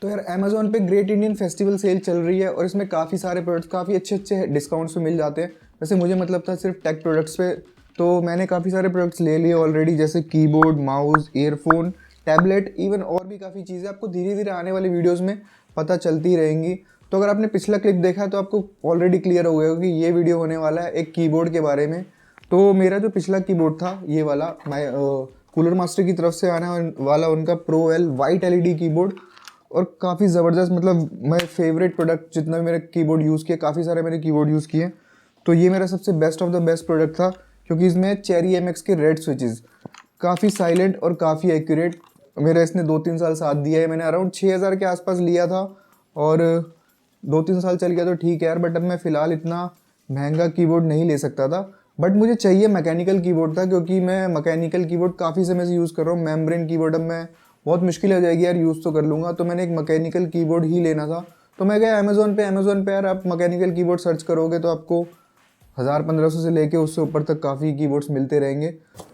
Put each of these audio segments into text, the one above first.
तो यार अमेज़ॉन पे ग्रेट इंडियन फेस्टिवल सेल चल रही है और इसमें काफ़ी सारे प्रोडक्ट्स काफ़ी अच्छे डिस्काउंट्स पे मिल जाते हैं। वैसे मुझे मतलब था सिर्फ टेक प्रोडक्ट्स पे, तो मैंने काफ़ी सारे प्रोडक्ट्स ले लिए ऑलरेडी, जैसे keyboard, mouse, earphone, tablet, even और भी काफ़ी चीज़ें आपको धीरे धीरे आने वाले वीडियोज़ में पता चलती रहेंगी। तो अगर आपने पिछला क्लिप देखा है तो आपको ऑलरेडी क्लियर हो गया होगा कि ये वीडियो होने वाला है एक कीबोर्ड के बारे में। तो मेरा जो पिछला कीबोर्ड था ये वाला, मैं कूलर मास्टर की तरफ से आने वाला उनका pro L white LED keyboard, और काफ़ी ज़बरदस्त, मतलब मैं फेवरेट प्रोडक्ट जितना भी मेरे कीबोर्ड यूज़ किया, काफ़ी सारे मेरे कीबोर्ड यूज़ किए, तो ये मेरा सबसे best of the best product था, क्योंकि इसमें चेरी एमएक्स के रेड स्विचेस काफ़ी साइलेंट और काफ़ी एक्यूरेट। मेरा इसने 2-3 साल साथ दिया है। मैंने अराउंड 6,000 के आसपास लिया था और 2-3 साल चल गया तो ठीक है यार, बट अब मैं फ़िलहाल इतना महंगा कीबोर्ड नहीं ले सकता था। बट मुझे चाहिए मैकेनिकल कीबोर्ड था, क्योंकि मैं मैकेनिकल कीबोर्ड काफ़ी समय से यूज़ कर रहा हूँ। मेम्ब्रेन कीबोर्ड अब मैं बहुत मुश्किल हो जाएगी यार, यूज़ तो कर लूँगा, तो मैंने एक मैकेनिकल कीबोर्ड ही लेना था। तो मैं गया अमेज़ोन पे यार, आप मैकेनिकल कीबोर्ड सर्च करोगे तो आपको 1,000-1,500 से लेके उससे ऊपर तक काफ़ी कीबोर्ड्स मिलते रहेंगे।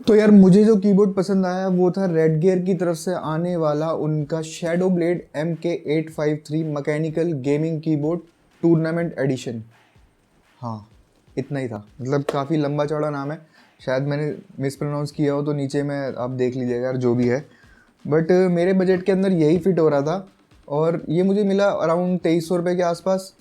तो यार मुझे जो कीबोर्ड पसंद आया वो था रेड गियर की तरफ से आने वाला उनका shadow blade MK853 mechanical gaming keyboard tournament edition. हाँ, इतना ही था, मतलब काफ़ी लंबा चौड़ा नाम है, शायद मैंने मिस प्रोनाउंस किया हो तो नीचे में आप देख लीजिएगा यार, जो भी है। बट मेरे बजट के अंदर यही फिट हो रहा था और ये मुझे मिला अराउंड 2,300 रुपये के आसपास।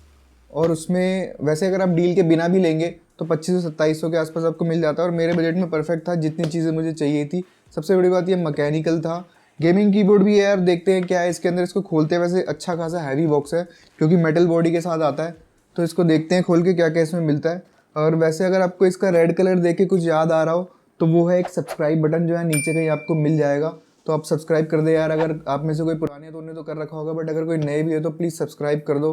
और उसमें वैसे अगर आप डील के बिना भी लेंगे तो 2,500-2,700 के आसपास आपको मिल जाता है, और मेरे बजट में परफेक्ट था, जितनी चीज़ें मुझे चाहिए थी। सबसे बड़ी बात ये मैकेनिकल था। गेमिंग कीबोर्ड भी है यार, देखते हैं क्या है इसके अंदर। इसको खोलते हैं, वैसे अच्छा खासा हैवी बॉक्स है क्योंकि मेटल बॉडी के साथ आता है, तो इसको देखते हैं खोल के क्या क्या इसमें मिलता है। और वैसे अगर आपको इसका रेड कलर देख के कुछ याद आ रहा हो तो वो है एक सब्सक्राइब बटन, जो है नीचे कहीं आपको मिल जाएगा, तो आप सब्सक्राइब कर दे यार। अगर आप में से कोई पुराने हैं तो उन्होंने तो कर रखा होगा, बट अगर कोई नए भी है तो प्लीज़ सब्सक्राइब कर दो।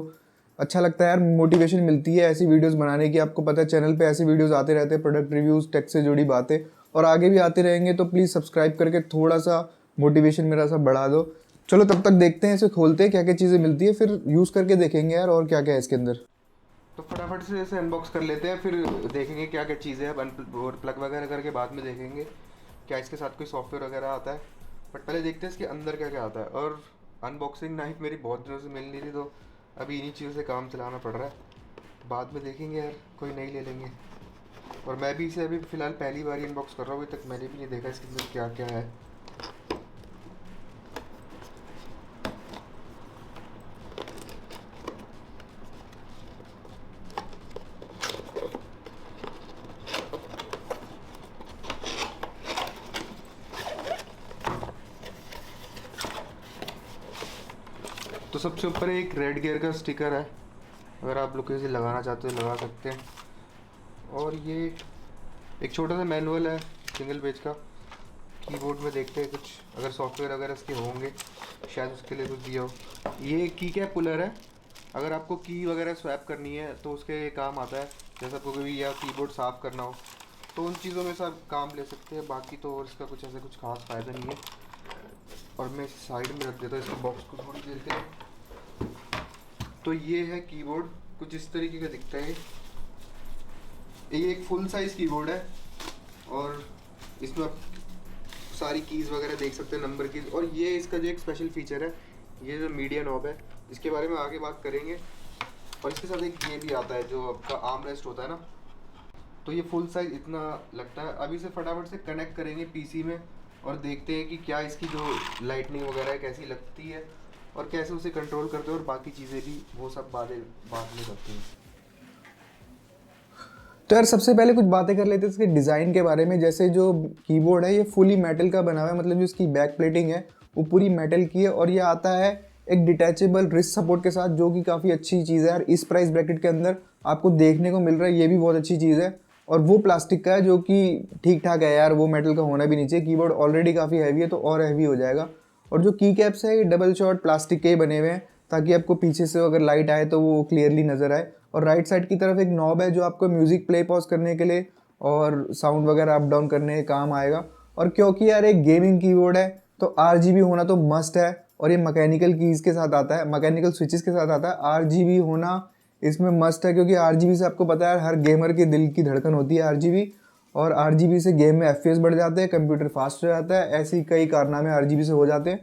अच्छा लगता है यार, मोटिवेशन मिलती है ऐसी वीडियोस बनाने की। आपको पता है चैनल पे ऐसी वीडियोस आते रहते हैं, प्रोडक्ट रिव्यूज़, टेक से जुड़ी बातें, और आगे भी आते रहेंगे, तो प्लीज़ सब्सक्राइब करके थोड़ा सा मोटिवेशन मेरा सा बढ़ा दो। चलो तब तक देखते हैं, इसे खोलते हैं क्या क्या चीज़ें मिलती है, फिर यूज़ करके देखेंगे यार और क्या क्या है इसके अंदर। तो फटाफट से इसे अनबॉक्स कर लेते हैं, फिर देखेंगे क्या क्या चीज़ें हैं। और प्लग वगैरह करके बाद में देखेंगे क्या इसके साथ कोई सॉफ्टवेयर वगैरह आता है। बट पहले देखते हैं इसके अंदर क्या क्या आता है। और अनबॉक्सिंग नाइफ मेरी बहुत दिनों से मिल नहीं रही, तो अभी इन्हीं चीज़ों से काम चलाना पड़ रहा है। बाद में देखेंगे यार, कोई नई ले लेंगे। और मैं भी इसे अभी फ़िलहाल पहली बार ही अनबॉक्स कर रहा हूँ, अभी तक मैंने भी नहीं देखा इसके अंदर क्या क्या है। तो सबसे ऊपर एक रेड गियर का स्टिकर है, अगर आप लोग इसे लगाना चाहते हो लगा सकते हैं। और ये एक छोटा सा मैनुअल है सिंगल पेज का। कीबोर्ड में देखते हैं कुछ, अगर सॉफ्टवेयर वगैरह इसके होंगे शायद उसके लिए कुछ दिया हो। ये की कैप पुलर है, अगर आपको की वगैरह स्वैप करनी है तो उसके काम आता है। जैसे आपको कभी या कीबोर्ड साफ़ करना हो तो उन चीज़ों में सब काम ले सकते हैं। बाकी तो और इसका कुछ ऐसा कुछ खास फ़ायदा नहीं है। और मैं इसे साइड में रख देता हूँ इसके बॉक्स को थोड़ी देर के लिए। तो ये है कीबोर्ड, कुछ इस तरीके का दिखता है। ये एक फुल साइज़ कीबोर्ड है और इसमें आप सारी कीज़ वगैरह देख सकते हैं, नंबर कीज़। और ये इसका जो एक स्पेशल फीचर है, ये जो मीडिया नॉब है, इसके बारे में आगे बात करेंगे। और इसके साथ एक ये भी आता है जो आपका आर्म रेस्ट होता है ना, तो ये फुल साइज़ इतना लगता है। अभी से फटाफट से कनेक्ट करेंगे पीसी में और देखते हैं कि क्या इसकी जो लाइटनिंग वगैरह है कैसी लगती है और कैसे उसे कंट्रोल करते हैं, और बाकी चीज़ें भी वो सब बाद में करते हैं। तो यार सबसे पहले कुछ बातें कर लेते हैं इसके डिज़ाइन के बारे में। जैसे जो कीबोर्ड है ये फुली मेटल का बना हुआ है, मतलब जो इसकी बैक प्लेटिंग है वो पूरी मेटल की है, और ये आता है एक डिटैचेबल रिस्ट सपोर्ट के साथ, जो कि काफ़ी अच्छी चीज़ है यार। इस प्राइस ब्रैकेट के अंदर आपको देखने को मिल रहा है, ये भी बहुत अच्छी चीज़ है। और वो प्लास्टिक का है, जो कि ठीक ठाक है यार, वो मेटल का होना भी नहीं चाहिए। कीबोर्ड ऑलरेडी काफ़ी हैवी है तो और हैवी हो जाएगा। और जो की कैप्स है ये डबल शॉट प्लास्टिक के ही बने हुए हैं, ताकि आपको पीछे से अगर लाइट आए तो वो क्लियरली नज़र आए। और राइट साइड की तरफ एक नॉब है जो आपको म्यूज़िक प्ले पॉज करने के लिए और साउंड वगैरह अप डाउन करने के काम आएगा। और क्योंकि यार एक गेमिंग कीबोर्ड है तो RGB होना तो मस्ट है, और ये मैकेनिकल कीज़ के साथ आता है, मैकेनिकल स्विचेस के साथ आता है। RGB होना इसमें मस्ट है, क्योंकि RGB से आपको पता है हर गेमर के दिल की धड़कन होती है RGB। और RGB से गेम में FPS बढ़ जाते हैं, कंप्यूटर फास्ट हो जाता है, ऐसे ही कई कारनामे RGB से हो जाते हैं।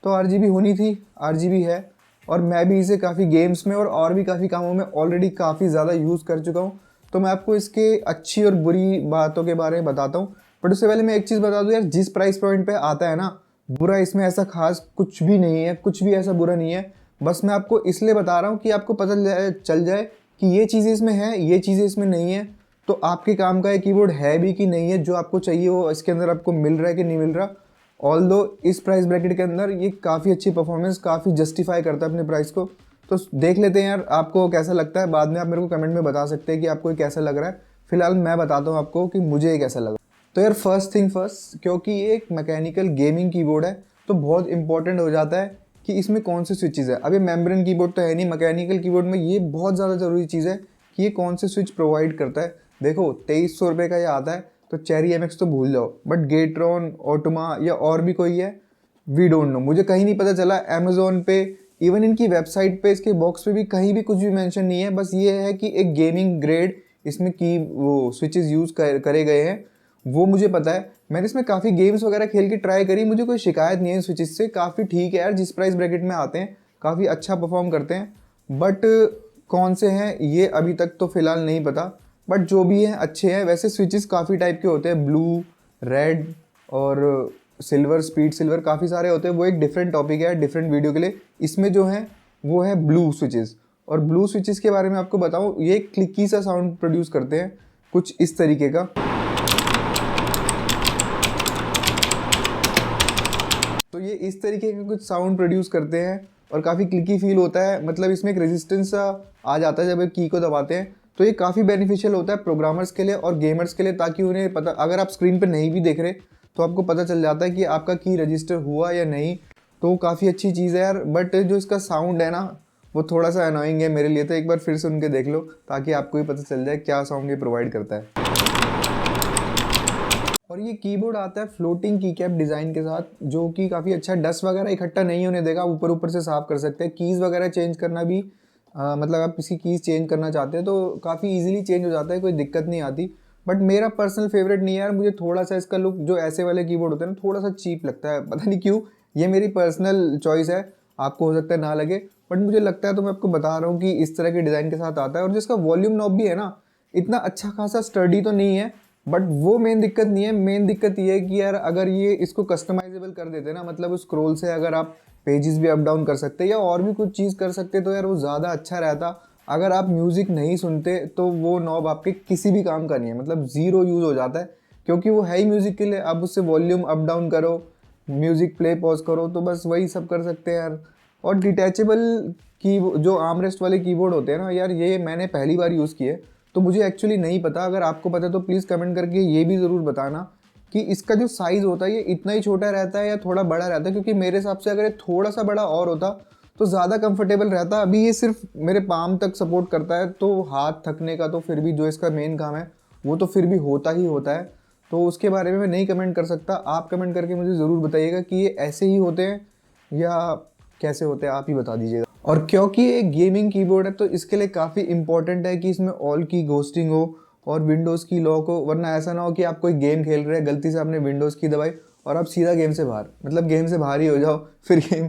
तो RGB होनी थी, RGB है। और मैं भी इसे काफ़ी गेम्स में और भी काफ़ी कामों में ऑलरेडी काफ़ी ज़्यादा यूज़ कर चुका हूँ। तो मैं आपको इसके अच्छी और बुरी बातों के बारे में बताता हूँ। बट उससे पहले मैं एक चीज़ बता दूँ यार, जिस प्राइस पॉइंट पे आता है ना, बुरा इसमें ऐसा खास कुछ भी नहीं है, कुछ भी ऐसा बुरा नहीं है। बस मैं आपको इसलिए बता रहा हूँ कि आपको पता चल जाए कि ये चीज़ें इसमें हैं, ये चीज़ें इसमें नहीं है, तो आपके काम का ये कीबोर्ड है भी कि नहीं है, जो आपको चाहिए वो इसके अंदर आपको मिल रहा है कि नहीं मिल रहा। ऑल्दो इस प्राइस ब्रैकेट के अंदर ये काफ़ी अच्छी परफॉर्मेंस काफ़ी जस्टिफाई करता है अपने प्राइस को। तो देख लेते हैं यार आपको कैसा लगता है, बाद में आप मेरे को कमेंट में बता सकते हैं कि आपको ये कैसा लग रहा है। फिलहाल मैं बताता हूँ आपको कि मुझे ये कैसा लगा। तो यार फर्स्ट थिंग फर्स्ट, क्योंकि ये एक मैकेनिकल गेमिंग कीबोर्ड है तो बहुत इंपॉर्टेंट हो जाता है कि इसमें कौन से स्विचेस है। अब ये मेम्ब्रेन कीबोर्ड तो है नहीं, मैकेनिकल कीबोर्ड में ये बहुत ज़्यादा ज़रूरी चीज़ है कि ये कौन से स्विच प्रोवाइड करता है। देखो 2300 रुपये का ये आता है, तो चेरी MX तो भूल जाओ, बट गेट्रॉन, ऑटोमा या और भी कोई है, वी डोंट नो, मुझे कहीं नहीं पता चला। अमेजोन पे, इवन इनकी वेबसाइट पे, इसके बॉक्स पे भी कहीं भी कुछ भी मेंशन नहीं है। बस ये है कि एक गेमिंग ग्रेड इसमें की वो स्विचेस यूज़ करे गए हैं, वो मुझे पता है। मैंने इसमें काफ़ी गेम्स वगैरह खेल के ट्राई करी, मुझे कोई शिकायत नहीं है स्विचेस से। काफ़ी ठीक है यार, जिस प्राइस ब्रैकेट में आते हैं काफ़ी अच्छा परफॉर्म करते हैं। बट कौन से हैं ये अभी तक तो फ़िलहाल नहीं पता, बट जो भी हैं अच्छे हैं। वैसे स्विचेस काफ़ी टाइप के होते हैं, ब्लू, रेड और सिल्वर, स्पीड सिल्वर, काफ़ी सारे होते हैं। वो एक डिफरेंट टॉपिक है, डिफरेंट वीडियो के लिए। इसमें जो है वो है ब्लू स्विचेस। और ब्लू स्विचेस के बारे में आपको बताऊँ, ये क्लिकी सा साउंड प्रोड्यूस करते हैं कुछ इस तरीके का। तो ये इस तरीके का कुछ साउंड प्रोड्यूस करते हैं और काफ़ी क्लिकी फील होता है। मतलब इसमें एक रेजिस्टेंस सा आ जाता है जब एक की को दबाते हैं। तो ये काफ़ी बेनिफिशियल होता है प्रोग्रामर्स के लिए और गेमर्स के लिए, ताकि उन्हें पता, अगर आप स्क्रीन पर नहीं भी देख रहे तो आपको पता चल जाता है कि आपका की रजिस्टर हुआ या नहीं। तो काफ़ी अच्छी चीज़ है यार। बट जो इसका साउंड है ना, वो थोड़ा सा अनोइंग है मेरे लिए। तो एक बार फिर सुन के देख लो ताकि आपको भी पता चल जाए क्या साउंड ये प्रोवाइड करता है। और ये कीबोर्ड आता है फ्लोटिंग की कैप डिज़ाइन के साथ, जो कि काफ़ी अच्छा, डस्ट वगैरह इकट्ठा नहीं होने देगा, ऊपर ऊपर से साफ कर सकते हैं। कीज़ वगैरह चेंज करना भी मतलब आप किसी कीज़ चेंज करना चाहते हैं तो काफ़ी इजीली चेंज हो जाता है, कोई दिक्कत नहीं आती। बट मेरा पर्सनल फेवरेट नहीं है यार, मुझे थोड़ा सा इसका लुक, जो ऐसे वाले कीबोर्ड होते हैं ना, थोड़ा सा चीप लगता है, पता नहीं क्यों। ये मेरी पर्सनल चॉइस है, आपको हो सकता है ना लगे, बट मुझे लगता है। तो मैं आपको बता रहा हूँ कि इस तरह के डिज़ाइन के साथ आता है। और जिसका वॉल्यूम नॉब भी है ना, इतना अच्छा खासा स्टडी तो नहीं है, बट वो मेन दिक्कत नहीं है। मेन दिक्कत ये है कि यार अगर ये इसको कस्टमाइजेबल कर देते ना, मतलब उस स्क्रॉल से अगर आप पेजेस भी अप डाउन कर सकते या और भी कुछ चीज़ कर सकते, तो यार वो ज़्यादा अच्छा रहता। अगर आप म्यूज़िक नहीं सुनते तो वो नॉब आपके किसी भी काम का नहीं है, मतलब ज़ीरो यूज़ हो जाता है, क्योंकि वो है ही म्यूज़िक के लिए। आप उससे वॉल्यूम अप डाउन करो, म्यूज़िक प्ले पॉज करो, तो बस वही सब कर सकते हैं यार। और डिटैचेबल की जो आर्मरेस्ट वाले कीबोर्ड होते हैं ना यार, ये मैंने पहली बार यूज़ किए, तो मुझे एक्चुअली नहीं पता। अगर आपको पता है तो प्लीज़ कमेंट करके ये भी ज़रूर बताना कि इसका जो साइज़ होता है ये इतना ही छोटा रहता है या थोड़ा बड़ा रहता है। क्योंकि मेरे हिसाब से अगर ये थोड़ा सा बड़ा और होता तो ज़्यादा कंफर्टेबल रहता। अभी ये सिर्फ मेरे पाम तक सपोर्ट करता है, तो हाथ थकने का तो फिर भी, जो इसका मेन काम है वो तो फिर भी होता ही होता है। तो उसके बारे में मैं नहीं कमेंट कर सकता। आप कमेंट करके मुझे ज़रूर बताइएगा कि ये ऐसे ही होते हैं या कैसे होते हैं, आप ही बता दीजिएगा। और क्योंकि ये गेमिंग कीबोर्ड है तो इसके लिए काफ़ी इंपॉर्टेंट है कि इसमें ऑल की घोस्टिंग हो और विंडोज़ की लॉक हो, वरना ऐसा ना हो कि आप कोई गेम खेल रहे हैं, गलती से आपने विंडोज़ की दबाई और आप सीधा गेम से बाहर, मतलब गेम से बाहर ही हो जाओ फिर गेम,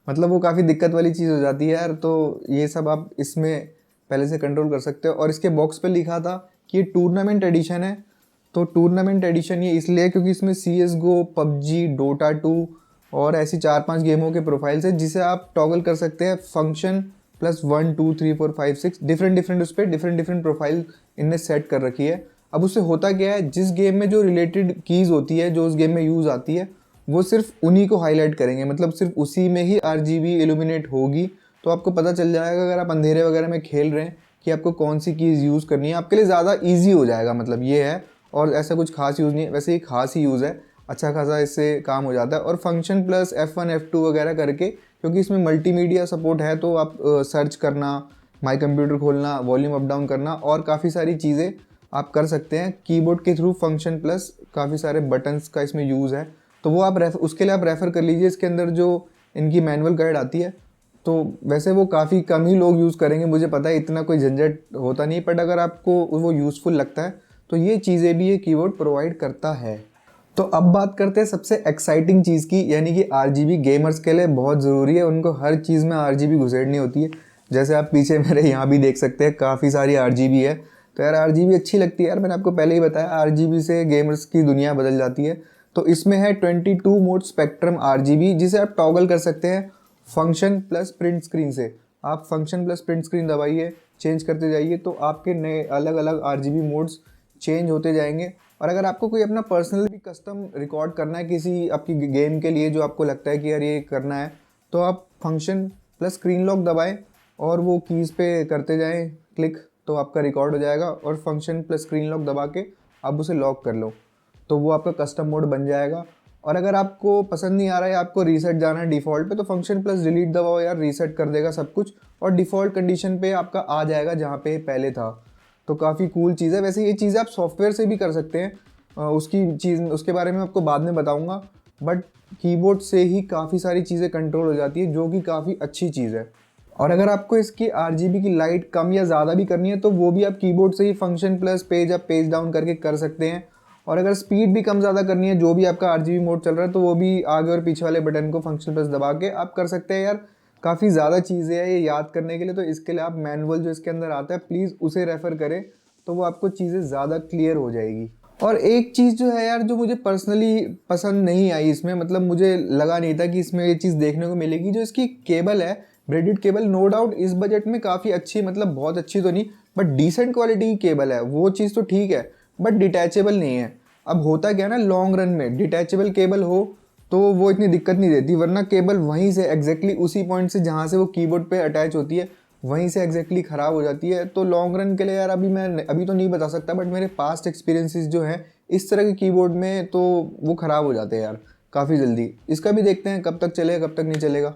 मतलब वो काफ़ी दिक्कत वाली चीज़ हो जाती है यार। तो ये सब आप इसमें पहले से कंट्रोल कर सकते हो। और इसके बॉक्स पे लिखा था कि ये टूर्नामेंट एडिशन है। तो टूर्नामेंट एडिशन ये इसलिए क्योंकि इसमें CSGO, PUBG, Dota 2 और ऐसी 4-5 गेमों के प्रोफाइल्स है, जिसे आप टॉगल कर सकते हैं। फंक्शन प्लस 1 2 3 4 5 6 डिफरेंट उस पर डिफरेंट प्रोफाइल इनने सेट कर रखी है। अब उससे होता क्या है, जिस गेम में जो रिलेटेड कीज़ होती है, जो उस गेम में यूज़ आती है, वो सिर्फ उन्हीं को हाईलाइट करेंगे, मतलब सिर्फ उसी में ही RGB इल्यूमिनेट होगी। तो आपको पता चल जाएगा अगर आप अंधेरे वगैरह में खेल रहे हैं कि आपको कौन सी कीज़ यूज़ करनी है, आपके लिए ज़्यादा ईजी हो जाएगा, मतलब ये है। और ऐसा कुछ खास यूज़ नहीं है, वैसे ही खास ही यूज़ है, अच्छा खासा इससे काम हो जाता है। और फंक्शन प्लस F1 F2 वगैरह करके, क्योंकि इसमें मल्टीमीडिया सपोर्ट है, तो आप सर्च करना, माई कंप्यूटर खोलना, वॉल्यूम अप डाउन करना और काफ़ी सारी चीज़ें आप कर सकते हैं कीबोर्ड के थ्रू। फंक्शन प्लस काफ़ी सारे बटन्स का इसमें यूज़ है, तो वो आप उसके लिए आप रेफ़र कर लीजिए। इसके अंदर जो इनकी मैनुअल गाइड आती है, तो वैसे वो काफ़ी कम ही लोग यूज़ करेंगे, मुझे पता है, इतना कोई झंझट होता नहीं। बट अगर आपको वो यूज़फुल लगता है तो ये चीज़ें भी ये कीबोर्ड प्रोवाइड करता है। तो अब बात करते हैं सबसे एक्साइटिंग चीज़ की, यानी कि आरजीबी गेमर्स के लिए बहुत ज़रूरी है, उनको हर चीज़ में आरजीबी घुसेड़नी होती है। जैसे आप पीछे मेरे यहाँ भी देख सकते हैं काफ़ी सारी आरजीबी है। तो यार आरजीबी अच्छी लगती है यार, मैंने आपको पहले ही बताया आरजीबी से गेमर्स की दुनिया बदल जाती है। तो इसमें है 22 मोड स्पेक्ट्रम आरजीबी, जिसे आप टॉगल कर सकते हैं फंक्शन प्लस प्रिंट स्क्रीन से। आप फंक्शन प्लस प्रिंट स्क्रीन दबाइए, चेंज करते जाइए, तो आपके नए अलग अलग आरजीबी मोड्स चेंज होते जाएंगे। और अगर आपको कोई अपना पर्सनल भी कस्टम रिकॉर्ड करना है किसी आपकी गेम के लिए, जो आपको लगता है कि यार ये करना है, तो आप फंक्शन प्लस स्क्रीन लॉक दबाएं और वो कीज़ पे करते जाएं क्लिक, तो आपका रिकॉर्ड हो जाएगा। और फंक्शन प्लस स्क्रीन लॉक दबा के आप उसे लॉक कर लो, तो वो आपका कस्टम मोड बन जाएगा। और अगर आपको पसंद नहीं आ रहा है, आपको रीसेट जाना है डिफ़ॉल्ट पे, तो फंक्शन प्लस डिलीट दबाओ यार, रीसेट कर देगा सब कुछ और डिफ़ॉल्ट कंडीशन पे आपका आ जाएगा जहाँ पे पहले था। तो काफ़ी कूल चीज़ है। वैसे ये चीज़ें आप सॉफ्टवेयर से भी कर सकते हैं, उसकी चीज़ उसके बारे में आपको बाद में बताऊँगा। बट कीबोर्ड से ही काफ़ी सारी चीज़ें कंट्रोल हो जाती है, जो कि काफ़ी अच्छी चीज़ है। और अगर आपको इसकी आरजीबी की लाइट कम या ज़्यादा भी करनी है, तो वो भी आप कीबोर्ड से ही function plus page up page down करके कर सकते हैं। और अगर स्पीड भी कम ज़्यादा करनी है, जो भी आपका आरजीबी मोड चल रहा है, तो वो भी आगे और पीछे वाले बटन को फंक्शन प्लस दबा के आप कर सकते हैं यार। काफ़ी ज़्यादा चीज़ें हैं ये याद करने के लिए, तो इसके लिए आप मैनुअल जो इसके अंदर आता है प्लीज़ उसे रेफ़र करें, तो वो आपको चीज़ें ज़्यादा क्लियर हो जाएगी। और एक चीज़ जो है यार, जो मुझे पर्सनली पसंद नहीं आई इसमें, मतलब मुझे लगा नहीं था कि इसमें ये चीज़ देखने को मिलेगी, जो इसकी केबल है ब्रेडेड केबल। नो डाउट इस बजट में काफ़ी अच्छी, मतलब बहुत अच्छी तो नहीं बट डिसेंट क्वालिटी की केबल है, वो चीज़ तो ठीक है, बट डिटैचेबल नहीं है। अब होता क्या है ना, लॉन्ग रन में डिटैचेबल केबल हो तो वो इतनी दिक्कत नहीं देती, वरना केबल वहीं से एग्जैक्टली उसी पॉइंट से जहाँ से वो कीबोर्ड पे अटैच होती है, वहीं से एग्जैक्टली ख़राब हो जाती है। तो लॉन्ग रन के लिए यार अभी तो नहीं बता सकता, बट मेरे पास्ट एक्सपीरियंसेस जो हैं इस तरह के कीबोर्ड में, तो वो ख़राब हो जाते हैं यार काफ़ी जल्दी। इसका भी देखते हैं कब तक चलेगा कब तक नहीं चलेगा।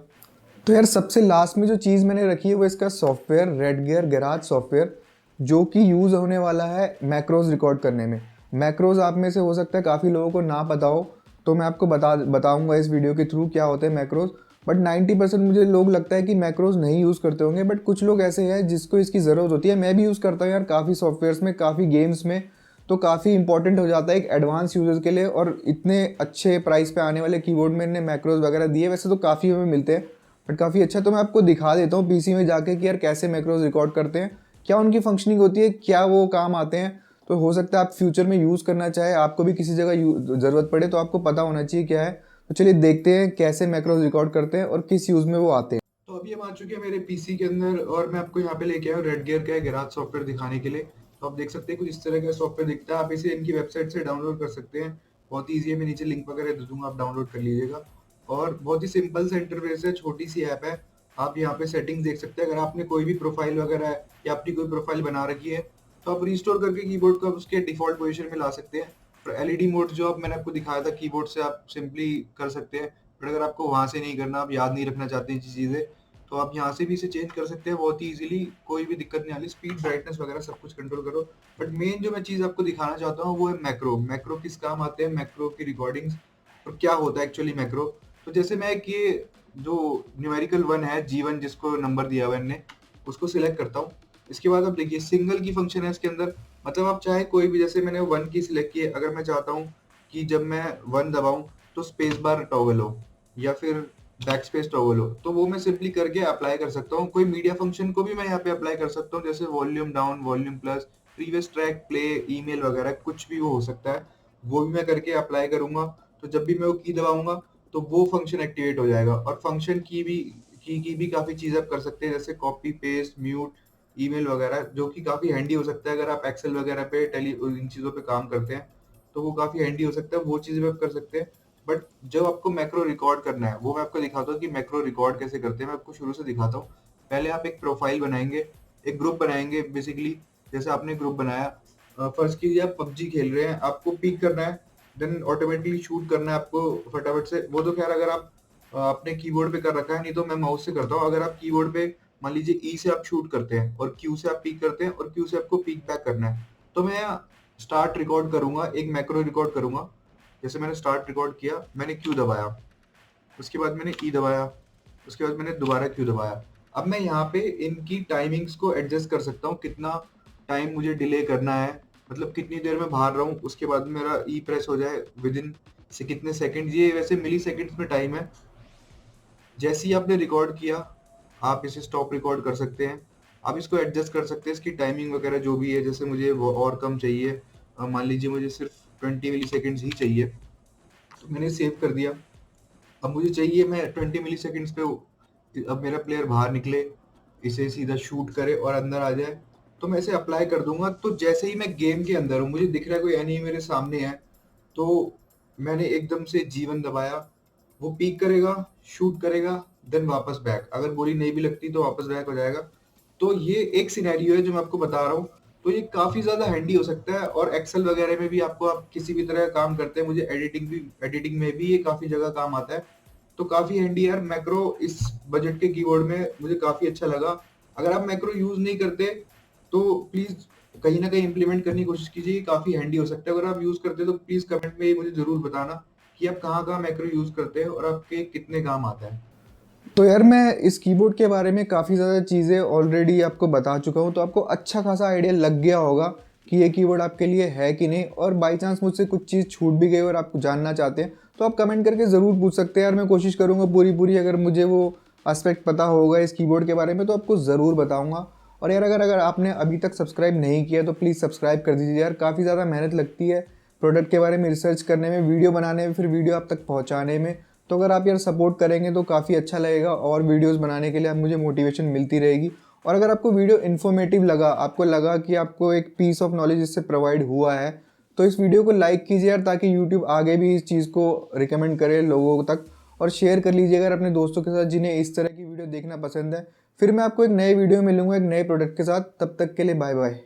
तो यार सबसे लास्ट में जो चीज़ मैंने रखी है वो इसका सॉफ्टवेयर, रेडगियर गैराज सॉफ्टवेयर, जो कि यूज़ होने वाला है मैक्रोज रिकॉर्ड करने में। मैक्रोज आप में से हो सकता है काफ़ी लोगों को ना पता हो, तो मैं आपको बताऊंगा इस वीडियो के थ्रू क्या होते हैं मैक्रोज। बट 90% मुझे लोग लगता है कि मैक्रोज नहीं यूज़ करते होंगे, बट कुछ लोग ऐसे हैं जिसको इसकी ज़रूरत होती है। मैं भी यूज़ करता हूँ यार काफ़ी सॉफ्टवेयर्स में, काफ़ी गेम्स में, तो काफ़ी इंपॉर्टेंट हो जाता है एक एडवांस यूजर्स के लिए। और इतने अच्छे प्राइस पे आने वाले कीबोर्ड में इन्हें मैक्रोज वगैरह दिए, वैसे तो काफ़ी हमें मिलते हैं बट काफ़ी अच्छा। तो मैं आपको दिखा देता हूँ पीसी में जाके कि यार कैसे मैक्रोज रिकॉर्ड करते हैं, क्या उनकी फंक्शनिंग होती है, क्या वो काम आते हैं। तो हो सकता है आप फ्यूचर में यूज़ करना चाहे, आपको भी किसी जगह ज़रूरत पड़े, तो आपको पता होना चाहिए क्या है। तो चलिए देखते हैं कैसे मैक्रोज रिकॉर्ड करते हैं और किस यूज़ में वो आते हैं। तो अभी हम आ चुके हैं मेरे पीसी के अंदर और मैं आपको यहाँ पे लेके आया हूँ रेडगियर का गैराज सॉफ्टवेयर दिखाने के लिए। तो आप देख सकते हैं कुछ इस तरह का सॉफ्टवेयर दिखता है। आप इसे इनकी वेबसाइट से डाउनलोड कर सकते हैं, बहुत ही ईजी है। मैं नीचे लिंक वगैरह दे दूंगा, आप डाउनलोड कर लीजिएगा। और बहुत ही सिंपल सा इंटरफेस है, छोटी सी ऐप है। आप यहाँ पे सेटिंग्स देख सकते हैं। अगर आपने कोई भी प्रोफाइल वगैरह है या अपनी कोई प्रोफाइल बना रखी है, तो आप रिस्टोर करके कीबोर्ड को आप उसके डिफॉल्ट पोजीशन में ला सकते हैं। और एलईडी मोड जो आप मैंने आपको दिखाया था कीबोर्ड से आप सिंपली कर सकते हैं। बट अगर आपको वहां से नहीं करना, आप याद नहीं रखना चाहते हैं चीजें, तो आप यहाँ से भी इसे चेंज कर सकते हैं बहुत ही इजीली, कोई भी दिक्कत नहीं आनी। स्पीड, ब्राइटनेस वगैरह सब कुछ कंट्रोल करो। बट मेन जो मैं चीज़ आपको दिखाना चाहता हूँ वो है मैक्रो। मैक्रो किस काम आते हैं, मैक्रो की रिकॉर्डिंग्स, और क्या होता है एक्चुअली मैक्रो। तो जैसे मैं एक ये जो न्यूमेरिकल 1 है, G1 जिसको नंबर दिया हुआ है इनने, उसको सिलेक्ट करता हूँ। इसके बाद आप देखिए सिंगल की फंक्शन है इसके अंदर। मतलब आप चाहे कोई भी, जैसे मैंने 1 की सिलेक्ट की है, अगर मैं चाहता हूँ कि जब मैं 1 दबाऊं तो स्पेस बार टॉगल हो या फिर बैक स्पेस टॉगल हो, तो वो मैं सिंपली करके अप्लाई कर सकता हूँ। कोई मीडिया फंक्शन को भी मैं यहाँ पे अप्लाई कर सकता हूँ, जैसे volume down, volume plus, previous track, play, email वगैरह कुछ भी वो हो सकता है। वो भी मैं करके अप्लाई करूंगा। तो जब भी मैं वो की दबाऊंगा तो वो फंक्शन एक्टिवेट हो जाएगा। और फंक्शन की भी काफी चीज आप कर सकते हैं, जैसे कॉपी पेस्ट, म्यूट, ईमेल वगैरह, जो कि काफी हैंडी हो सकता है अगर आप एक्सेल वगैरह पे टेली इन चीजों पे काम करते हैं, तो वो काफी हैंडी हो सकता है। वो चीजें भी आप कर सकते हैं। बट जब आपको मैक्रो रिकॉर्ड करना है, वो मैं आपको दिखाता हूँ कि मैक्रो रिकॉर्ड कैसे करते हैं। मैं आपको शुरू से दिखाता हूँ। पहले आप एक प्रोफाइल बनाएंगे, एक ग्रुप बनाएंगे बेसिकली। जैसे आपने ग्रुप बनाया, फर्स्ट कीजिए आप पबजी खेल रहे हैं, आपको पीक करना है, देन ऑटोमेटिकली शूट करना है आपको फटाफट से। वो तो खैर अगर आप अपने कीबोर्ड पे कर रखा है, नहीं तो मैं माउस से करता हूँ। अगर आप कीबोर्ड पे मान लीजिए ई से आप शूट करते हैं और क्यू से आप पीक करते हैं और क्यू से आपको पीक बैक करना है, तो मैं स्टार्ट रिकॉर्ड करूंगा, एक मैक्रो रिकॉर्ड करूंगा। जैसे मैंने स्टार्ट रिकॉर्ड किया, मैंने क्यू दबाया, उसके बाद मैंने ई दबाया, उसके बाद मैंने दोबारा क्यू दबाया। अब मैं यहाँ पे इनकी टाइमिंग्स को एडजस्ट कर सकता हूँ, कितना टाइम मुझे डिले करना है। मतलब कितनी देर में बाहर रहूँ, उसके बाद मेरा ई प्रेस हो जाए विद इन से कितने सेकंड, ये वैसे मिली सेकंड्स में टाइम है। जैसे ही आपने रिकॉर्ड किया, आप इसे स्टॉप रिकॉर्ड कर सकते हैं। आप इसको एडजस्ट कर सकते हैं, इसकी टाइमिंग वगैरह जो भी है, जैसे मुझे वो और कम चाहिए, मान लीजिए मुझे सिर्फ 20 मिली सेकेंड्स ही चाहिए, तो मैंने सेव कर दिया। अब मुझे चाहिए मैं 20 मिली सेकेंड्स पे अब मेरा प्लेयर बाहर निकले, इसे सीधा शूट करे और अंदर आ जाए, तो मैं इसे अप्लाई कर दूंगा। तो जैसे ही मैं गेम के अंदर हूँ, मुझे दिख रहा है कोई एनिमी मेरे सामने है, तो मैंने एकदम से जीवन दबाया, वो पीक करेगा, शूट करेगा, देन वापस बैक, अगर गोली नहीं भी लगती तो वापस बैक हो जाएगा। तो ये एक सिनेरियो है जो मैं आपको बता रहा हूँ। तो ये काफी ज्यादा हैंडी हो सकता है, और एक्सेल वगैरह में भी आपको, आप किसी भी तरह का काम करते हैं, मुझे एडिटिंग में भी ये काफी जगह काम आता है। तो काफी हैंडी यार, मैक्रो इस बजट के कीबोर्ड में मुझे काफी अच्छा लगा। अगर आप मैक्रो यूज नहीं करते तो प्लीज कहीं ना कहीं इंप्लीमेंट करने की कोशिश कीजिए, काफी हैंडी हो सकता है। अगर आप यूज करते हैं तो प्लीज कमेंट में मुझे जरूर बताना कि आप कहाँ कहाँ मैक्रो यूज करते हैं और आपके कितने काम आता है। तो यार मैं इस कीबोर्ड के बारे में काफ़ी ज़्यादा चीज़ें ऑलरेडी आपको बता चुका हूँ, तो आपको अच्छा खासा आइडिया लग गया होगा कि ये कीबोर्ड आपके लिए है कि नहीं। और बाई चांस मुझसे कुछ चीज़ छूट भी गई और आप जानना चाहते हैं तो आप कमेंट करके ज़रूर पूछ सकते हैं यार। मैं कोशिश करूँगा पूरी अगर मुझे वो एस्पेक्ट पता होगा इस कीबोर्ड के बारे में तो आपको ज़रूर बताऊँगा। और यार अगर आपने अभी तक सब्सक्राइब नहीं किया तो प्लीज़ सब्सक्राइब कर दीजिए यार। काफ़ी ज़्यादा मेहनत लगती है प्रोडक्ट के बारे में रिसर्च करने में, वीडियो बनाने में, फिर वीडियो आप तक पहुँचाने में। तो अगर आप यार सपोर्ट करेंगे तो काफ़ी अच्छा लगेगा और वीडियोस बनाने के लिए अब मुझे मोटिवेशन मिलती रहेगी। और अगर आपको वीडियो इन्फॉर्मेटिव लगा, आपको लगा कि आपको एक पीस ऑफ नॉलेज इससे प्रोवाइड हुआ है, तो इस वीडियो को लाइक कीजिए यार, ताकि यूट्यूब आगे भी इस चीज़ को रिकमेंड करे लोगों तक। और शेयर कर लीजिए अगर अपने दोस्तों के साथ जिन्हें इस तरह की वीडियो देखना पसंद है। फिर मैं आपको एक नए वीडियो में मिलूंगा एक नए प्रोडक्ट के साथ, तब तक के लिए बाय बाय।